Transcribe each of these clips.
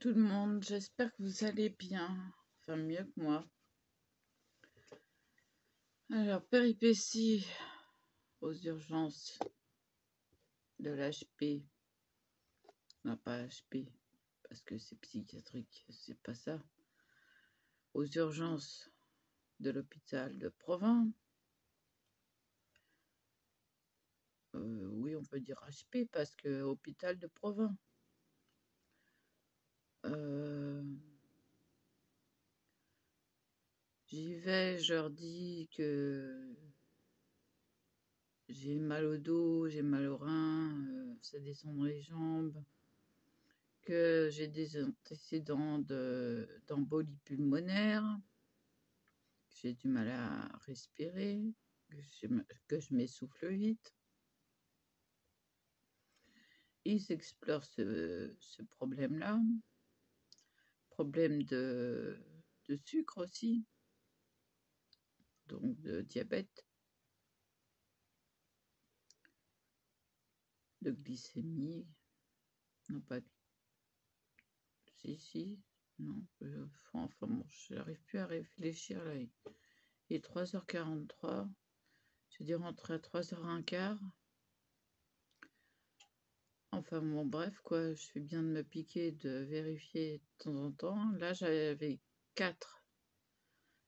tout le monde, j'espère que vous allez bien, enfin mieux que moi. Alors, péripéties aux urgences de l'HP, non pas HP, parce que c'est psychiatrique, c'est pas ça. Aux urgences de l'hôpital de Provins, oui on peut dire HP parce que hôpital de Provins. J'y vais, je leur dis que j'ai mal au dos, j'ai mal au rein, ça descend dans les jambes, que j'ai des antécédents d'embolie pulmonaire, que j'ai du mal à respirer, que je m'essouffle vite. Ils explorent ce problème-là, problème de sucre aussi, donc de diabète, de glycémie, non pas si, non, enfin bon, j'arrive plus à réfléchir là. Il est 3h43, j'ai dû rentrer à 3h15. Enfin bon, bref, quoi, je fais bien de me piquer, de vérifier de temps en temps. Là, j'avais 4.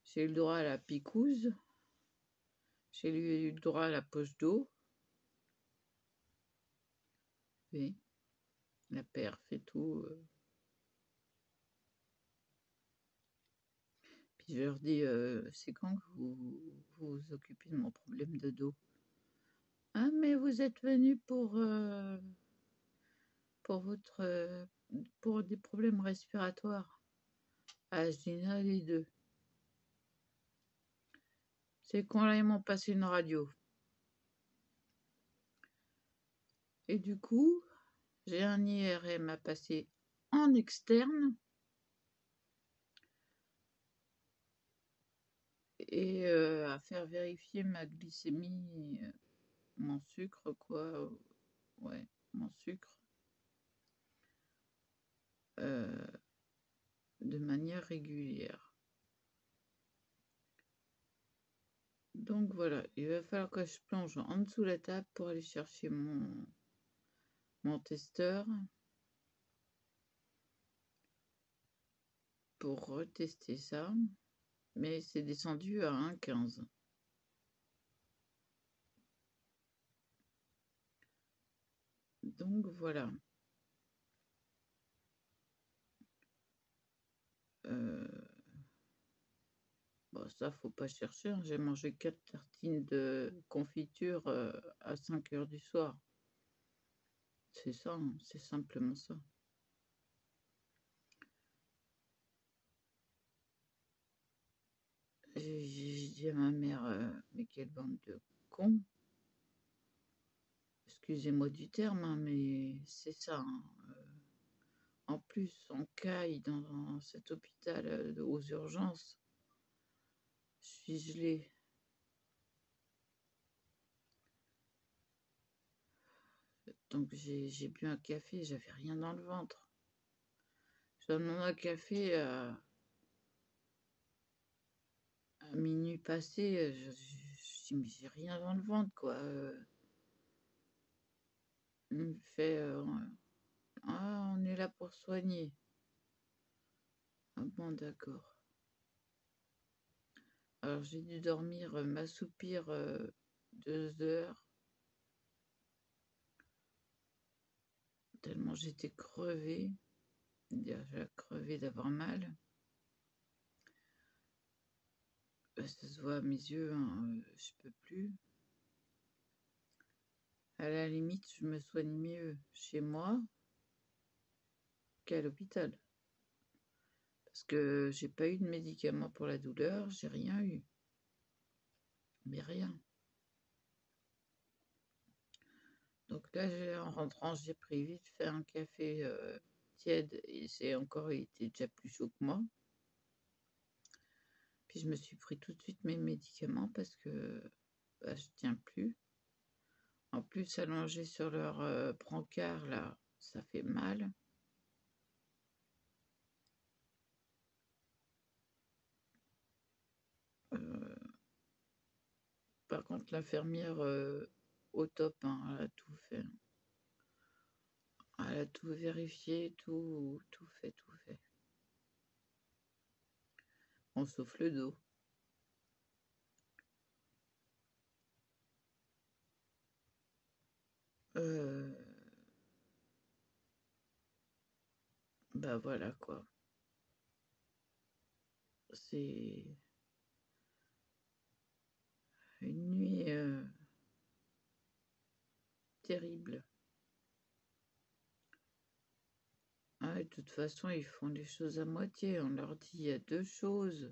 J'ai eu le droit à la picouse. J'ai eu le droit à la poche d'eau. Oui, la perf et tout. Puis je leur dis, c'est quand que vous occupez de mon problème de dos? Ah, mais vous êtes venu pour des problèmes respiratoires. Ah, je dis, non, les deux. C'est quand là, ils m'ont passé une radio. Et du coup, j'ai un IRM à passer en externe et à faire vérifier ma glycémie, mon sucre, quoi. Ouais, mon sucre. De manière régulière. Donc voilà, il va falloir que je plonge en dessous de la table pour aller chercher mon testeur pour retester ça. Mais c'est descendu à 1,15. Donc voilà. Bon, ça, faut pas chercher, hein. J'ai mangé 4 tartines de confiture à 5h du soir. C'est ça, hein, c'est simplement ça. J'ai dit à ma mère, mais quelle bande de cons. Excusez-moi du terme, hein, mais c'est ça. Hein. En plus, on caille dans cet hôpital aux urgences. Je suis gelée. Donc j'ai bu un café, j'avais rien dans le ventre. Je demande un café à minuit passé, je dis mais j'ai rien dans le ventre quoi. Il me fait ah on est là pour soigner. Ah bon d'accord. Alors j'ai dû dormir, m'assoupir 2 heures. Tellement j'étais crevée, déjà crevée d'avoir mal. Ça se voit à mes yeux, hein, je peux plus. À la limite, je me soigne mieux chez moi qu'à l'hôpital. Parce que j'ai pas eu de médicaments pour la douleur, j'ai rien eu. Mais rien. Donc là, en rentrant, j'ai pris vite fait un café tiède et c'est encore, il était déjà plus chaud que moi. Puis je me suis pris tout de suite mes médicaments parce que bah, je tiens plus. En plus, allongé sur leur brancard, là, ça fait mal. Par contre, l'infirmière, au top, hein, elle a tout fait. Elle a tout vérifié, tout fait, tout fait. On sauf le dos. Bah voilà quoi. C'est une nuit terrible. Ah, de toute façon, ils font les choses à moitié. On leur dit il y a deux choses.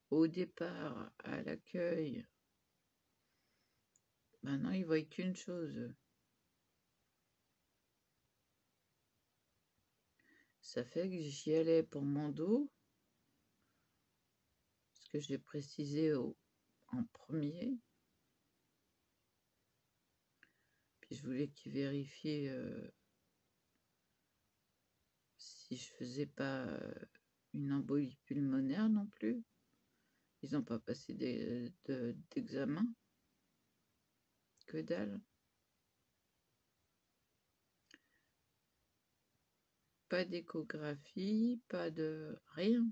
Au départ, à l'accueil. Maintenant, ils voient qu'une chose. Ça fait que j'y allais pour mon dos. Ce que j'ai précisé en premier. Puis je voulais qu'ils vérifient si je faisais pas une embolie pulmonaire non plus. Ils n'ont pas passé d'examen. Que dalle. Pas d'échographie, pas de rien.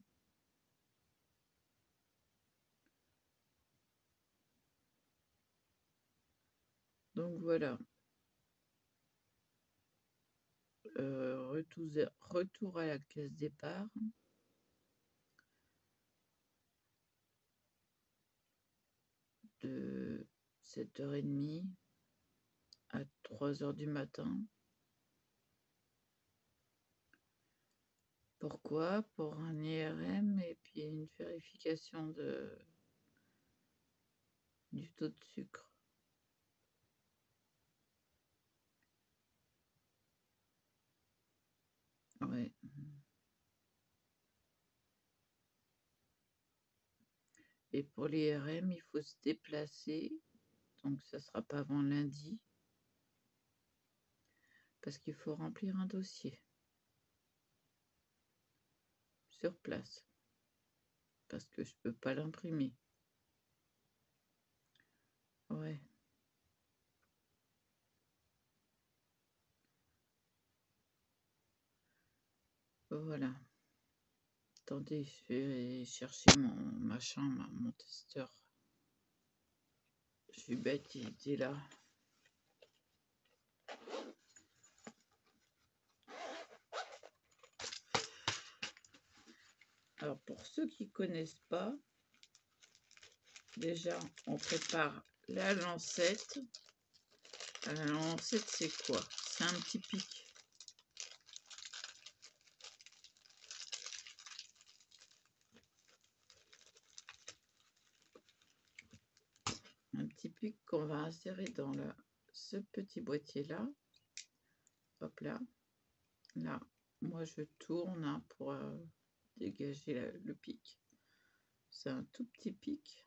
Donc voilà. Retour à la case départ. De 7h30 à 3h du matin. Pourquoi? Pour un IRM et puis une vérification du taux de sucre. Ouais. Et pour l'IRM, il faut se déplacer. Donc ça sera pas avant lundi. Parce qu'il faut remplir un dossier. Sur place. Parce que je peux pas l'imprimer. Ouais. Voilà. Attendez, je vais chercher mon machin, mon testeur. Je suis bête, il était là. Alors pour ceux qui connaissent pas, déjà on prépare la lancette. La lancette c'est quoi? C'est un petit pic. Un petit pic qu'on va insérer dans ce petit boîtier là. Hop là. Là, moi je tourne hein, pour dégager le pic. C'est un tout petit pic.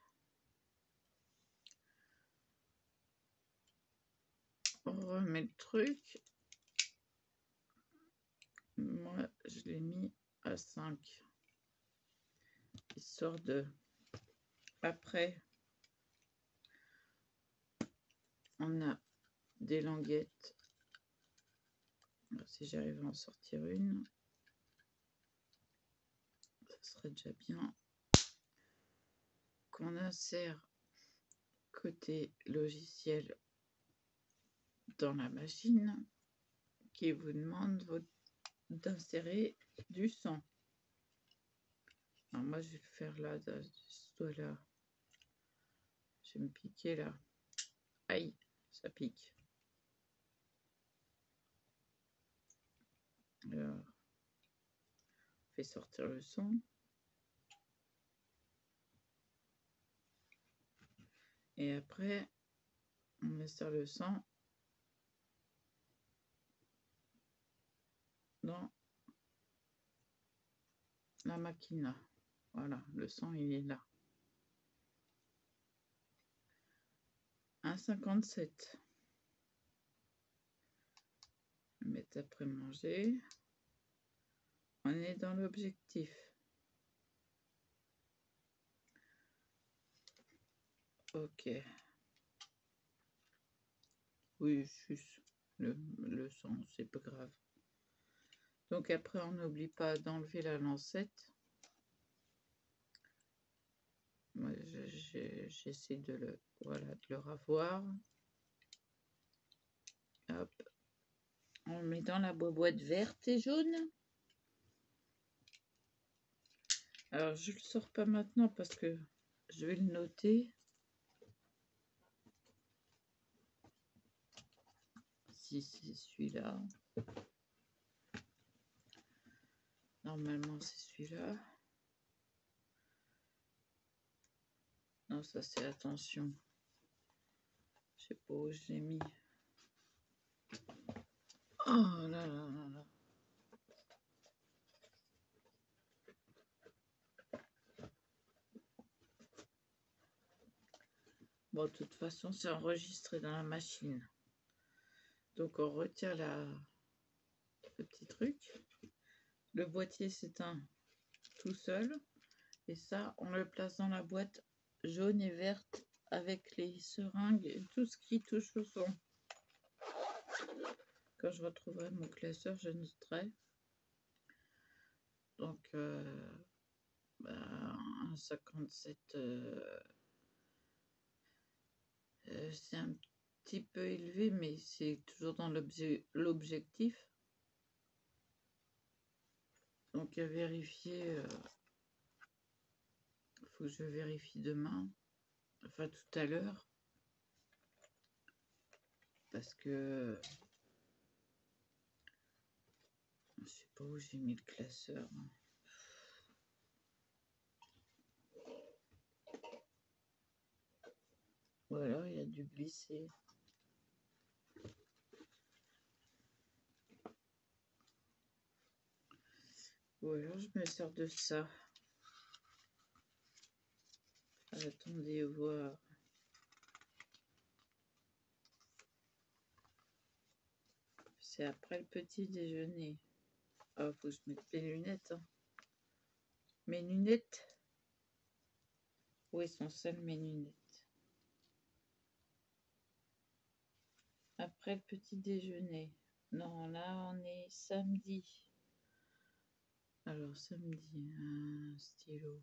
On remet le truc. Moi, je l'ai mis à 5. Histoire de... Après, on a des languettes. Alors, si j'arrive à en sortir une, ça serait déjà bien. Qu'on insère côté logiciel dans la machine qui vous demande d'insérer du sang. Alors moi je vais faire là, là. Je vais me piquer là. Aïe, ça pique. Alors, on fait sortir le son. Et après, on insère le sang dans la machine. Voilà, le sang il est là. 1,57. Mettre après manger. On est dans l'objectif. Ok. Oui, juste le sang, c'est pas grave. Donc après, on n'oublie pas d'enlever la lancette. Moi, j'essaie de le, voilà, de le ravoir. Hop. On le met dans la boîte verte et jaune. Alors, je le sors pas maintenant parce que je vais le noter. Si c'est celui-là. Normalement, c'est celui-là. Non, ça c'est attention. Je sais pas où je l'ai mis. Oh là là là là. Bon, de toute façon, c'est enregistré dans la machine. Donc, on retire le petit truc. Le boîtier s'éteint tout seul. Et ça, on le place dans la boîte jaune et verte avec les seringues et tout ce qui touche au son. Quand je retrouverai mon classeur, je noterai. Donc, un 57, c'est un petit peu élevé, mais c'est toujours dans l'objectif. Donc, à vérifier. Faut que je vérifie demain. Enfin, tout à l'heure. Parce que je sais pas où j'ai mis le classeur. Ou alors il a dû glisser. Ou alors je me sers de ça. Attendez voir. C'est après le petit déjeuner. Ah, faut que je mette mes lunettes. Hein. Mes lunettes. Où sont celles mes lunettes? Après le petit déjeuner. Non, là on est samedi. Alors samedi, un stylo.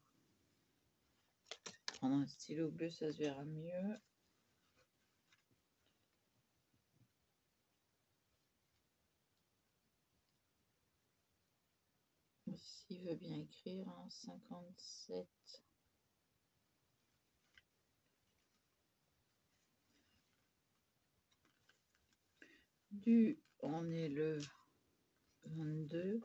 Prendre un stylo bleu, ça se verra mieux. S'il veut bien écrire, hein, 57. On est le 22.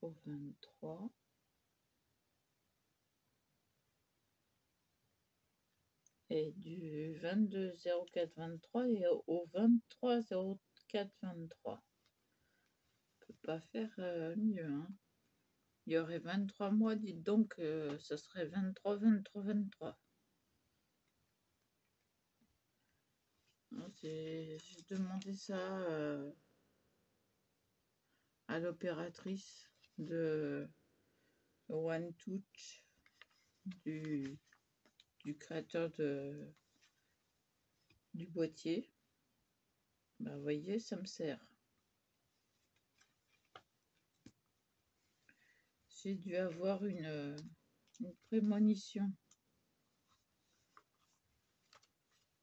Au 23. Et du 22-04-23 et au 23-04-23. On peut pas faire mieux. Hein. Il y aurait 23 mois, dites donc, ça serait 23-23-23. J'ai demandé ça à l'opératrice de One Touch, du créateur du boîtier. Bah, vous voyez, ça me sert. J'ai dû avoir une prémonition.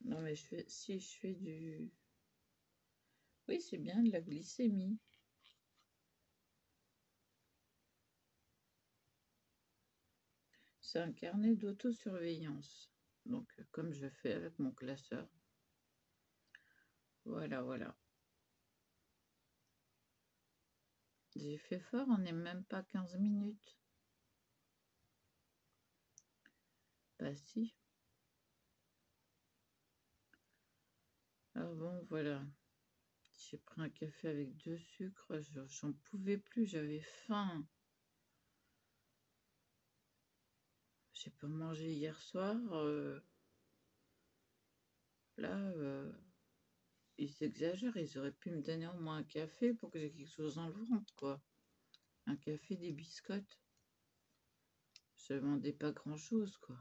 Non, mais si je fais du... Oui, c'est bien de la glycémie. C'est un carnet d'autosurveillance. Donc, comme je fais avec mon classeur. Voilà, voilà. J'ai fait fort, on n'est même pas 15 minutes. Bah si. Ah bon, voilà. J'ai pris un café avec 2 sucres, j'en pouvais plus, j'avais faim. J'ai pas mangé hier soir. Là, ils exagèrent. Ils auraient pu me donner au moins un café pour que j'ai quelque chose dans le ventre, quoi. Un café, des biscottes. Je demandais pas grand-chose, quoi.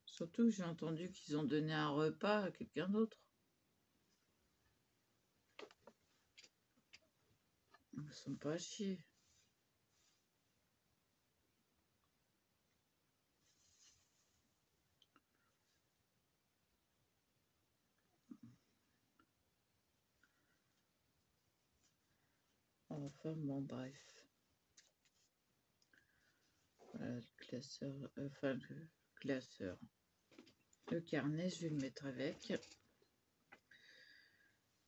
Surtout que j'ai entendu qu'ils ont donné un repas à quelqu'un d'autre. Ils sont pas à chier. Enfin, bon, bref. Voilà, le classeur, enfin, le classeur. Le carnet, je vais le mettre avec.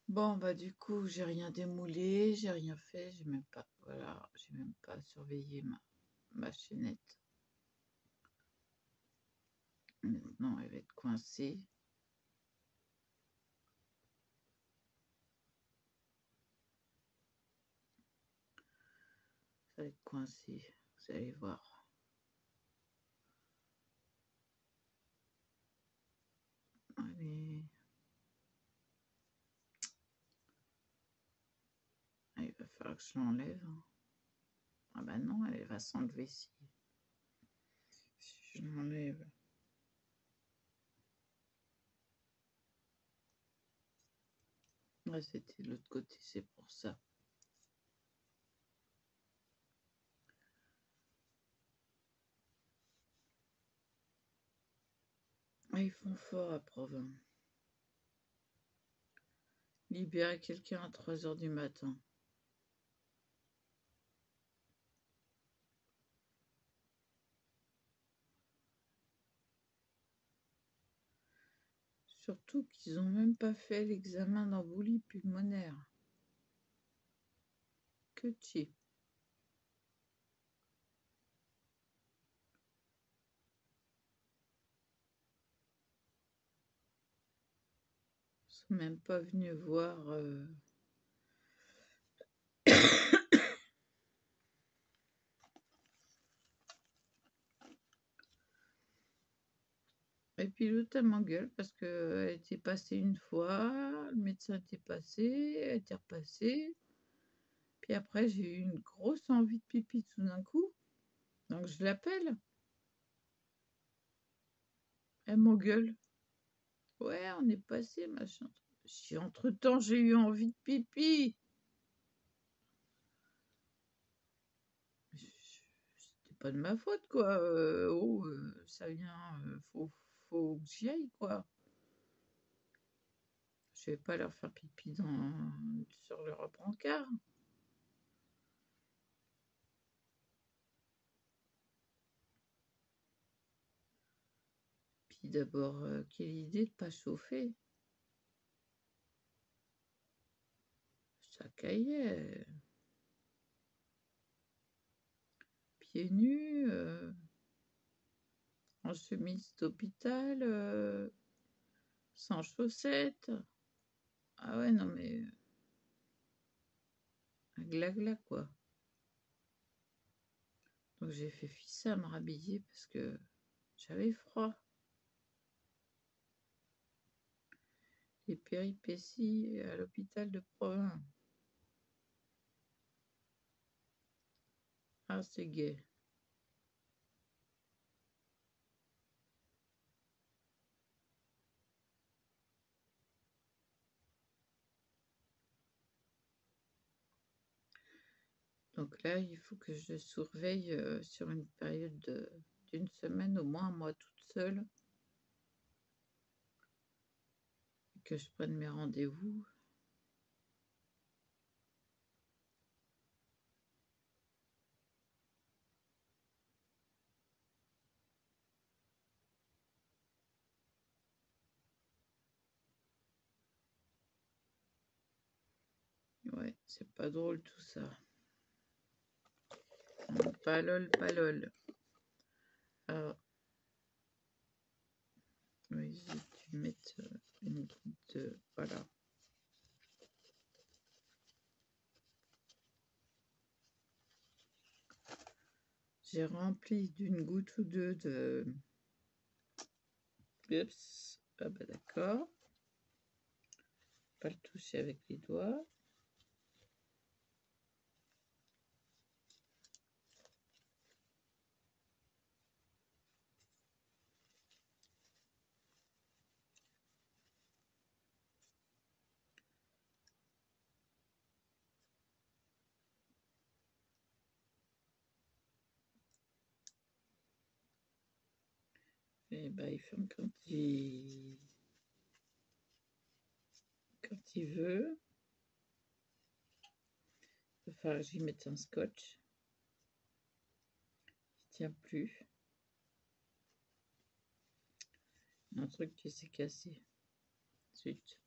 Bon, bah, du coup, j'ai rien démoulé, j'ai rien fait, j'ai même pas, voilà, j'ai même pas surveillé ma chaînette. Maintenant, elle va être coincée. Ça va être coincé, vous allez voir. Allez. Ah, il va falloir que je l'enlève. Ah bah non, elle va s'enlever si je l'enlève. Ouais, c'était de l'autre côté, c'est pour ça. Ah, ils font fort à Provins. Libérer quelqu'un à 3 h du matin. Surtout qu'ils n'ont même pas fait l'examen d'embolie pulmonaire. Que cheap. Ils sont même pas venus voir. Et puis l'autre, elle m'engueule parce qu'elle était passée une fois, le médecin était passé, elle était repassée. Puis après, j'ai eu une grosse envie de pipi tout d'un coup. Donc je l'appelle. Elle m'engueule. Ouais, on est passé, machin. Si entre-temps j'ai eu envie de pipi. C'était pas de ma faute, quoi. Ça vient, faut que j'y aille, quoi. Je vais pas leur faire pipi sur leur brancard. Puis d'abord, quelle idée de pas chauffer. Ça caillait. Pieds nus, en chemise d'hôpital, sans chaussettes. Ah ouais, non mais un gla-gla, quoi. Donc j'ai fait fils à me rhabiller parce que j'avais froid. Les péripéties à l'hôpital de Provins. Ah, c'est gai. Donc là, il faut que je surveille sur une période d'une semaine, au moins moi toute seule, que je prenne mes rendez-vous. Ouais, c'est pas drôle tout ça. Pas lol, pas lol. Alors, oui, j'ai dû mettre une goutte, voilà. J'ai rempli d'une goutte ou deux Oups. Ah bah d'accord. Pas le toucher avec les doigts. Et bah il ferme quand il veut. Il va falloir que j'y mette un scotch. Il tient plus. Un truc qui s'est cassé. Zut.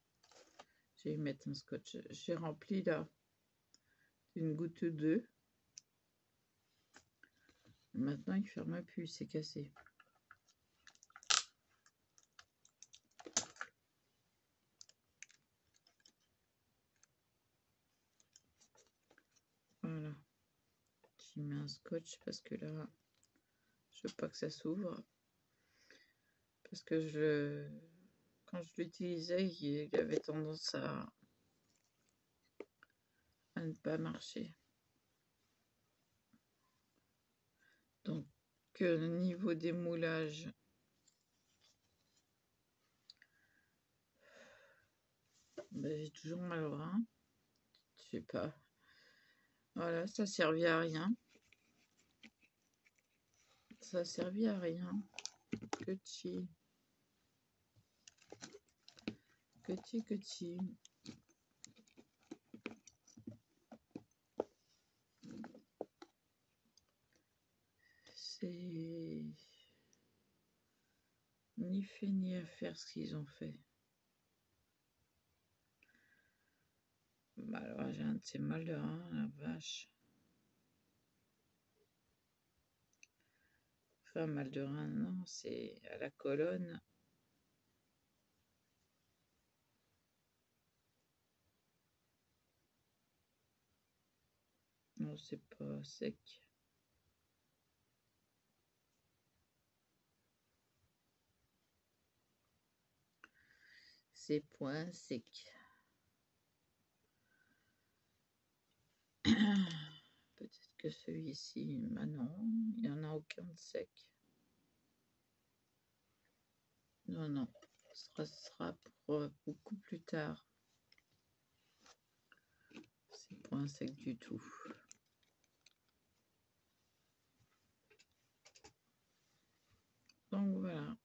Je vais y mettre un scotch. J'ai rempli là une goutte d'eau. Maintenant il ferme plus, c'est cassé. Voilà. J'y mets un scotch parce que là, je veux pas que ça s'ouvre. Parce que quand je l'utilisais, il avait tendance à ne pas marcher. Donc, niveau des moulages, ben, j'ai toujours mal au rein. Je sais pas. Voilà, ça servait à rien. Ça servait à rien. Petit. C'est ni fait ni à faire ce qu'ils ont fait. Bah alors j'ai un de ces mal de rein, la vache. Enfin, mal de rein, non, c'est à la colonne. Non, c'est pas sec. C'est point sec. Peut-être que celui-ci, bah non, il n'y en a aucun de sec. Non, ce sera pour beaucoup plus tard. C'est point sec du tout. Donc voilà.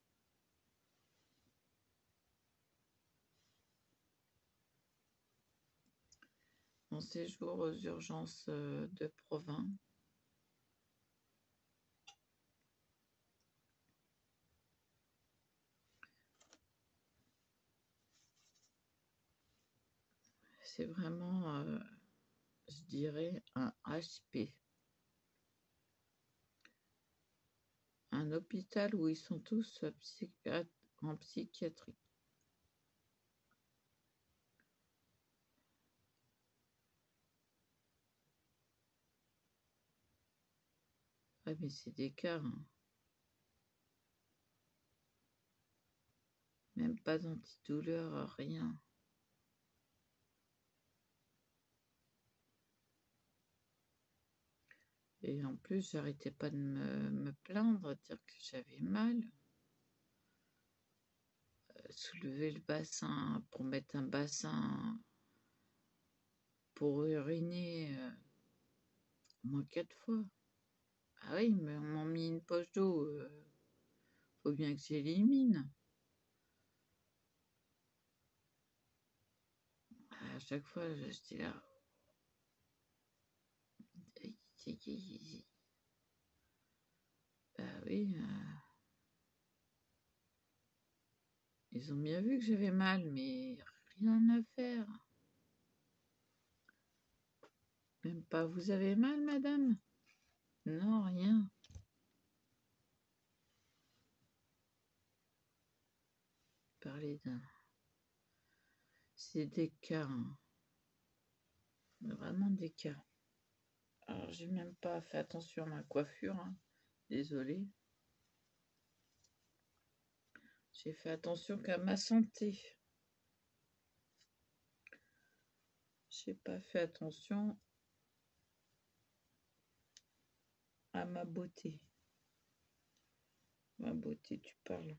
Mon séjour aux urgences de Provins. C'est vraiment, je dirais, un HP. Un hôpital où ils sont tous en psychiatrie. Ah mais c'est des cas, hein. Même pas d'antidouleur, rien. Et en plus, j'arrêtais pas de me plaindre, dire que j'avais mal. Soulever le bassin pour mettre un bassin pour uriner, au moins 4 fois. Ah oui, mais on m'a mis une poche d'eau, faut bien que j'élimine. À chaque fois, j'étais là. Bah oui, ils ont bien vu que j'avais mal, mais rien à faire. Même pas, vous avez mal, madame? Non, rien. Parler d'un... C'est des cas, hein. Vraiment des cas. Alors, j'ai même pas fait attention à ma coiffure, hein. Désolée. J'ai fait attention qu'à ma santé. J'ai pas fait attention à ma beauté. Ma beauté, tu parles.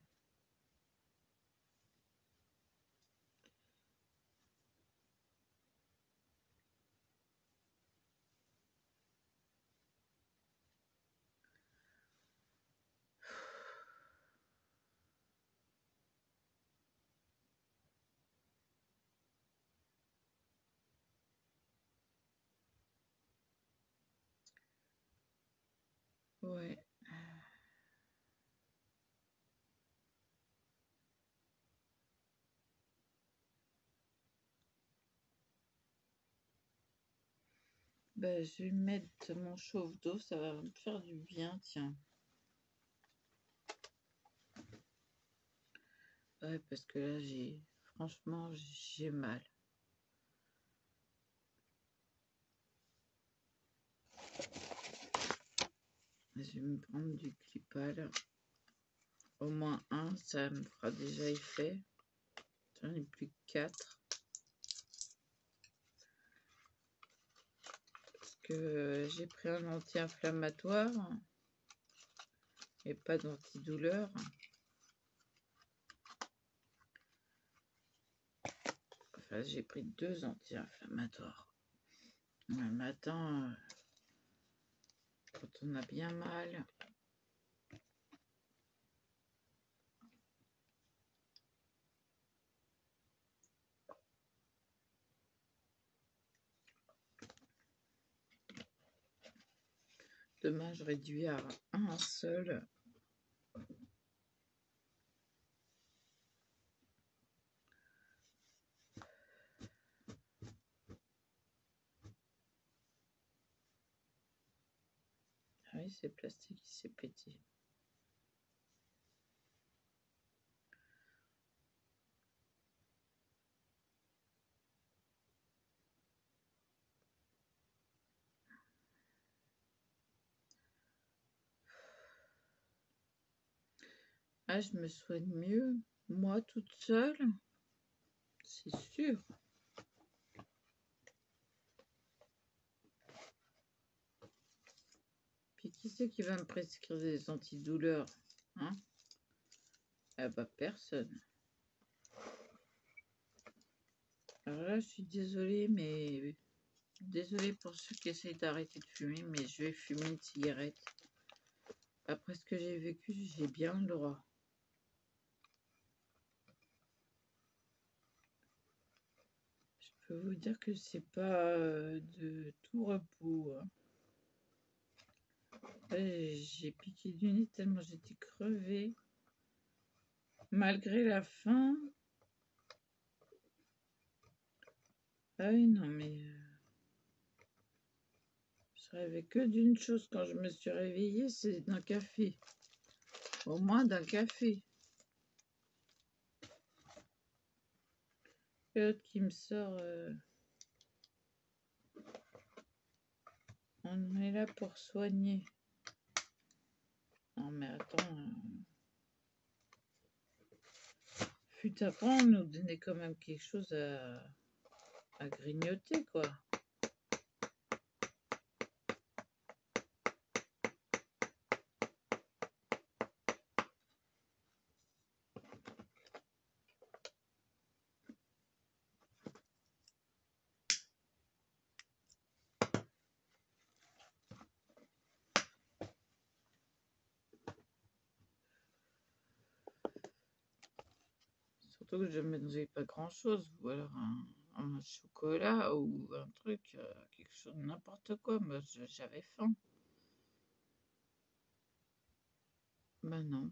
Ouais. Ben, je vais mettre mon chauffe d'eau, ça va me faire du bien, tiens. Ouais, parce que là, franchement, j'ai mal. Je vais me prendre du Clipal. Au moins un, ça me fera déjà effet. J'en ai plus que 4. Parce que j'ai pris un anti-inflammatoire et pas d'antidouleur. Enfin, j'ai pris 2 anti-inflammatoires. Le matin, quand on a bien mal. Demain, je réduis à un seul. Ah oui, c'est plastique qui s'est pété. Ah, je me soigne mieux, moi toute seule, c'est sûr. Puis qui c'est qui va me prescrire des antidouleurs, hein? Ah bah personne. Alors là, je suis désolée, mais désolée pour ceux qui essayent d'arrêter de fumer, mais je vais fumer une cigarette. Après ce que j'ai vécu, j'ai bien le droit. Je peux vous dire que c'est pas de tout repos, hein. J'ai piqué du nez tellement j'étais crevée. Malgré la faim. Ah oui, non, mais je rêvais que d'une chose quand je me suis réveillée, c'est d'un café. Au moins d'un café. Et l'autre qui me sort. On est là pour soigner. Non, mais attends. Fut avant, on nous donnait quand même quelque chose à grignoter, quoi. Surtout que je ne mangeais pas grand-chose, ou alors un chocolat ou un truc, quelque chose, n'importe quoi. Moi, j'avais faim. Ben non.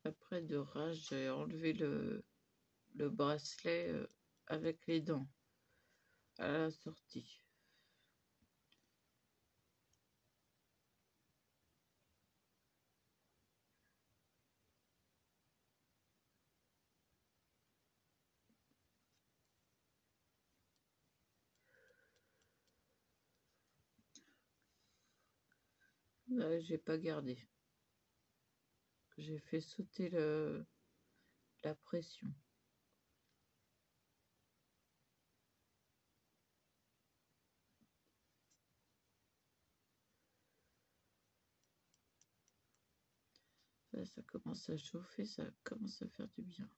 Après de rage, j'ai enlevé le bracelet avec les dents à la sortie. J'ai pas gardé. J'ai fait sauter la pression. Là, ça commence à chauffer, ça commence à faire du bien.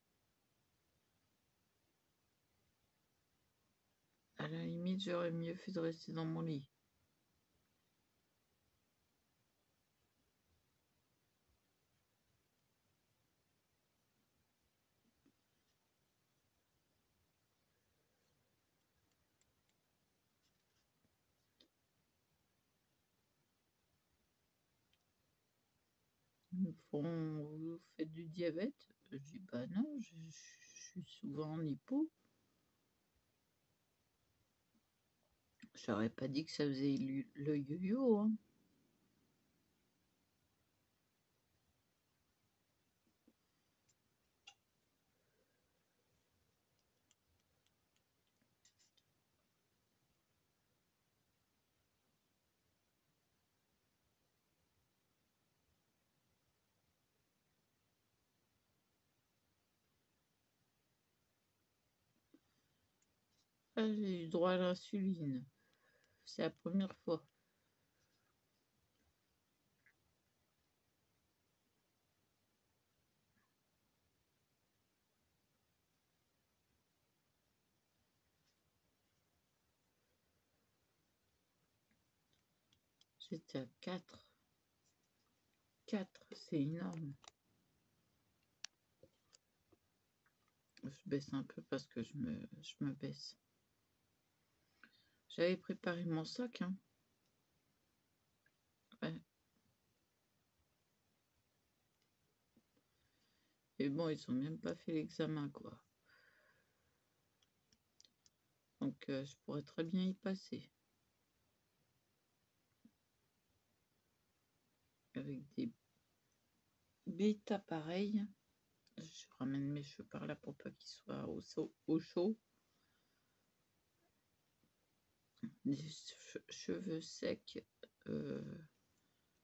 À la limite, j'aurais mieux fait de rester dans mon lit. Vous faites du diabète? Je dis bah non, je suis souvent en hypo. J'aurais pas dit que ça faisait le yo-yo, hein. Ah, j'ai eu droit à l'insuline. C'est la première fois. J'étais à 4. 4, c'est énorme. Je baisse un peu parce que je me baisse. J'avais préparé mon sac, hein. Ouais. Et bon, ils ont même pas fait l'examen, quoi. Donc, je pourrais très bien y passer. Avec des bêta pareils. Je ramène mes cheveux par là pour pas qu'ils soient au chaud. Des cheveux secs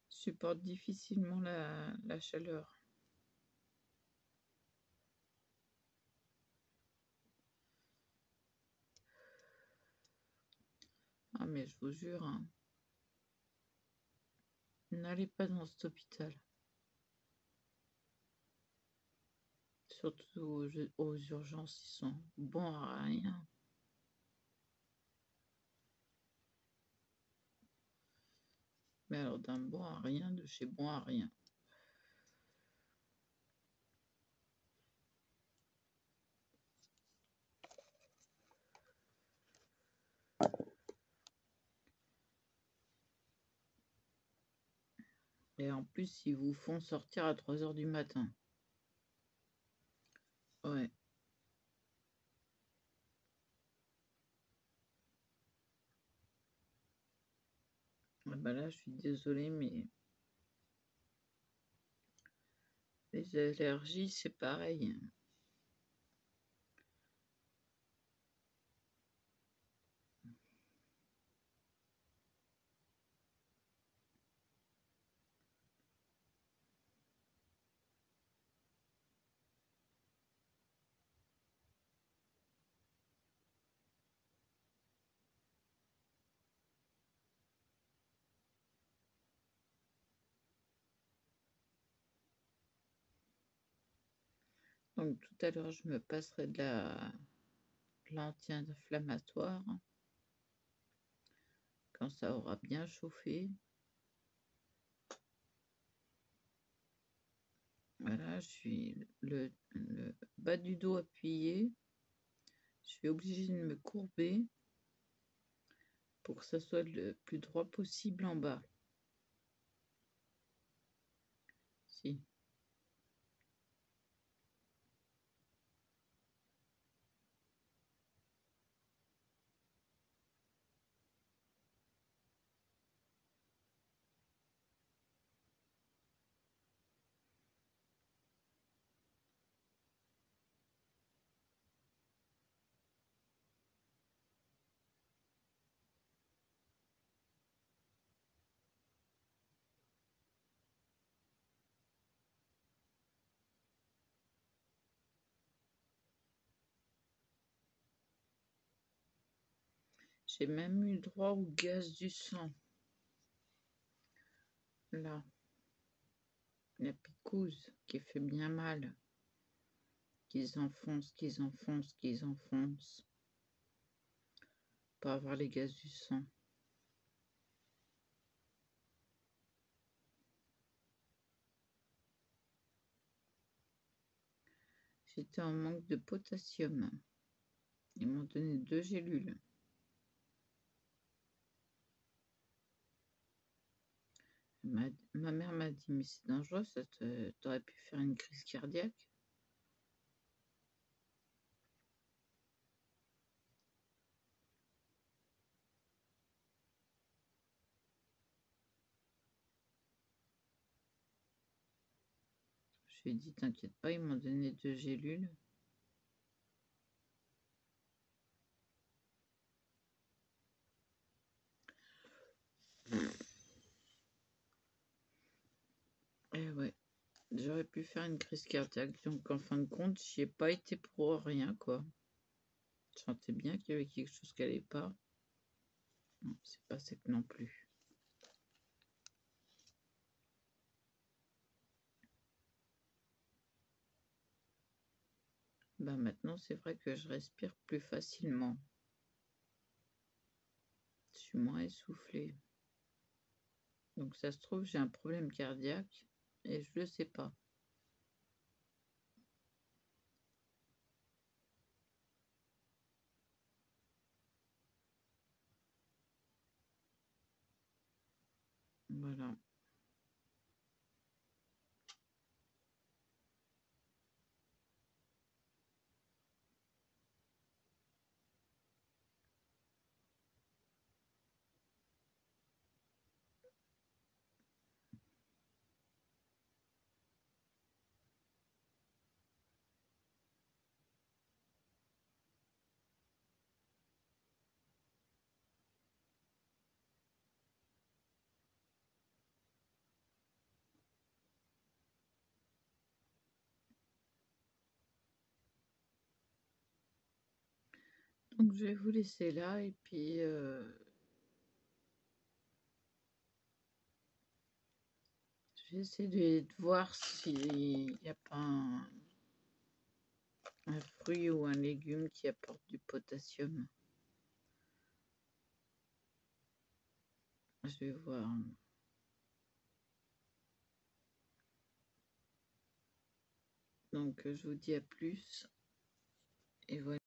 supportent difficilement la chaleur. Ah mais je vous jure, hein, n'allez pas dans cet hôpital. Surtout aux urgences, ils sont bons à rien. Mais alors d'un bon à rien, de chez bon à rien. Et en plus, ils vous font sortir à 3 h du matin. Ouais. Ah bah là, je suis désolée, mais les allergies, c'est pareil. Donc tout à l'heure, je me passerai de l'anti-inflammatoire quand ça aura bien chauffé. Voilà, je suis le bas du dos appuyé. Je suis obligée de me courber pour que ça soit le plus droit possible en bas. Si. J'ai même eu droit au gaz du sang. Là, la picouse qui fait bien mal. Qu'ils enfoncent, qu'ils enfoncent, qu'ils enfoncent. Pour avoir les gaz du sang. J'étais en manque de potassium. Ils m'ont donné 2 gélules. Ma mère m'a dit, mais c'est dangereux, t'aurais pu faire une crise cardiaque. Je lui ai dit, t'inquiète pas, ils m'ont donné 2 gélules. Et ouais, j'aurais pu faire une crise cardiaque. Donc en fin de compte, j'y ai pas été pour rien, quoi. Je sentais bien qu'il y avait quelque chose qui allait pas. Non, c'est pas sec non plus. Bah maintenant, c'est vrai que je respire plus facilement. Je suis moins essoufflée. Donc ça se trouve, j'ai un problème cardiaque et je le sais pas. Voilà. Donc je vais vous laisser là et puis je vais essayer de voir s'il n'y a pas un fruit ou un légume qui apporte du potassium. Je vais voir. Donc je vous dis à plus et voilà.